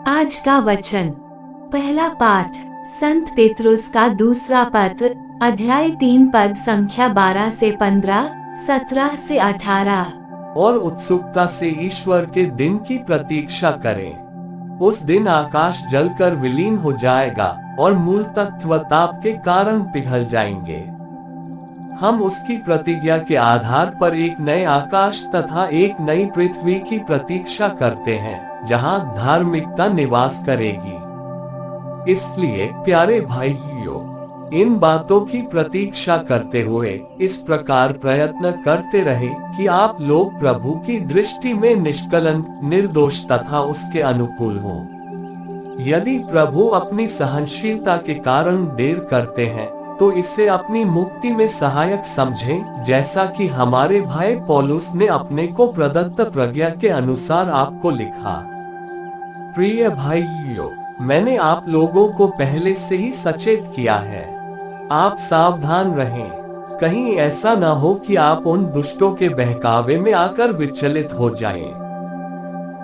आज का वचन, पहला पाठ संत पेतरुस का दूसरा पत्र, अध्याय 3 पद संख्या 12 से 15, 17 से 18। और उत्सुकता से ईश्वर के दिन की प्रतीक्षा करें। उस दिन आकाश जलकर विलीन हो जाएगा और मूल तत्व ताप के कारण पिघल जाएंगे। हम उसकी प्रतिज्ञा के आधार पर एक नए आकाश तथा एक नई पृथ्वी की प्रतीक्षा करते हैं, जहां धार्मिकता निवास करेगी। इसलिए प्यारे भाइयों, इन बातों की प्रतीक्षा करते हुए इस प्रकार प्रयत्न करते रहें कि आप लोग प्रभु की दृष्टि में निष्कलंक, निर्दोष तथा उसके अनुकूल हों। यदि प्रभु अपनी सहनशीलता के कारण देर करते हैं, तो इसे अपनी मुक्ति में सहायक समझें, जैसा कि हमारे भाई पौलुस ने अपने को प्रदत्त प्रज्ञा के अनुसार आपको लिखा। प्रिय भाइयों, मैंने आप लोगों को पहले से ही सचेत किया है। आप सावधान रहें, कहीं ऐसा न हो कि आप उन दुष्टों के बहकावे में आकर विचलित हो जाएं।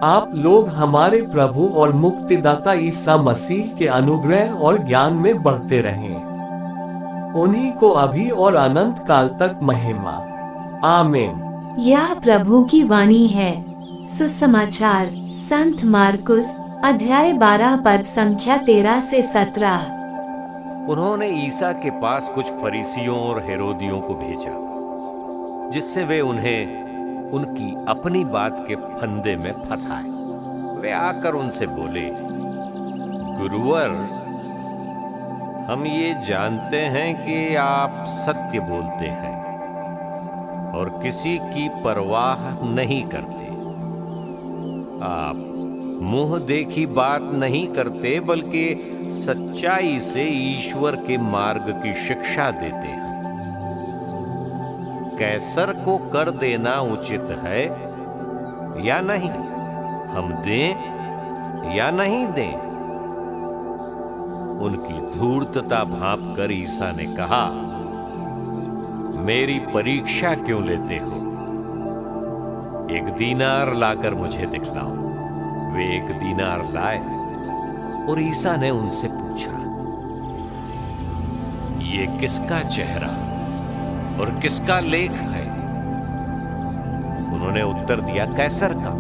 आप लोग हमारे प्रभु और मुक्तिदाता ईसा मसीह के अनुग्रह और ज्ञान में बढ़ते रहें। उन्हीं को अभी और अनंत काल तक महिमा। आमीन। यह प्रभु की वाणी है। सुसमाचार संत मार्कुस अध्याय 12 पद संख्या 13 से 17। उन्होंने ईसा के पास कुछ फरीसियों और हेरोदियों को भेजा, जिससे वे उन्हें उनकी अपनी बात के फंदे में फंसाए। वे आकर उनसे बोले, गुरुवर, हम ये जानते हैं कि आप सत्य बोलते हैं और किसी की परवाह नहीं करते। आप मुंह देखी बात नहीं करते, बल्कि सच्चाई से ईश्वर के मार्ग की शिक्षा देते हैं। कैसर को कर देना उचित है या नहीं, हम दें या नहीं दें? उनकी धूर्तता भांप कर ईसा ने कहा, मेरी परीक्षा क्यों लेते हो? 1 दीनार लाकर मुझे दिखलाओ। वे 1 दीनार लाए और ईसा ने उनसे पूछा, ये किसका चेहरा और किसका लेख है? उन्होंने उत्तर दिया, कैसर का।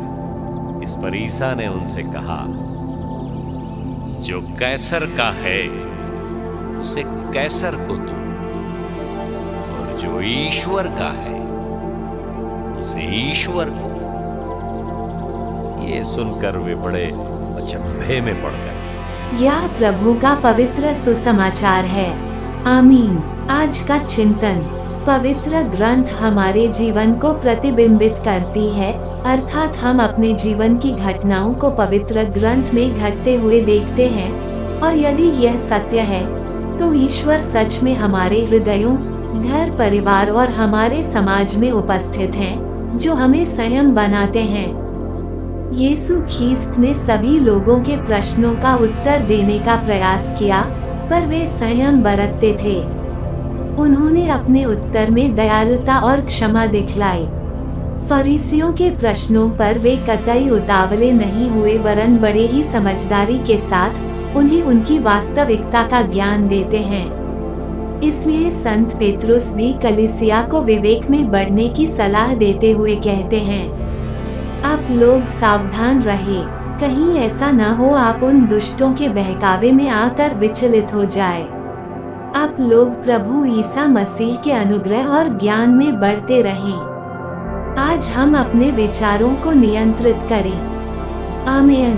इस पर ईसा ने उनसे कहा, जो कैसर का है उसे कैसर को दो, और जो ईश्वर का है उसे ईश्वर को। ये सुनकर वे बड़े अचंभे में पड़ गए। यह प्रभु का पवित्र सुसमाचार है। आमीन। आज का चिंतन, पवित्र ग्रंथ हमारे जीवन को प्रतिबिंबित करती है, अर्थात हम अपने जीवन की घटनाओं को पवित्र ग्रंथ में घटते हुए देखते हैं, और यदि यह सत्य है तो ईश्वर सच में हमारे हृदयों, घर परिवार और हमारे समाज में उपस्थित हैं, जो हमें संयम बनाते हैं। यीशु ख्रीस्त ने सभी लोगों के प्रश्नों का उत्तर देने का प्रयास किया, पर वे संयम बरतते थे। उन्होंने अपने उत्तर में दयालुता और क्षमा दिखलाई। फरीसियों के प्रश्नों पर वे कतई उतावले नहीं हुए, वरन बड़े ही समझदारी के साथ उन्हें उनकी वास्तविकता का ज्ञान देते हैं। इसलिए संत पेतरुस भी कलीसिया को विवेक में बढ़ने की सलाह देते हुए कहते हैं, आप लोग सावधान रहे, कहीं ऐसा न हो आप उन दुष्टों के बहकावे में आकर विचलित हो जाए। आप लोग प्रभु ईसा मसीह के अनुग्रह और ज्ञान में बढ़ते रहें। आज हम अपने विचारों को नियंत्रित करें। आमीन।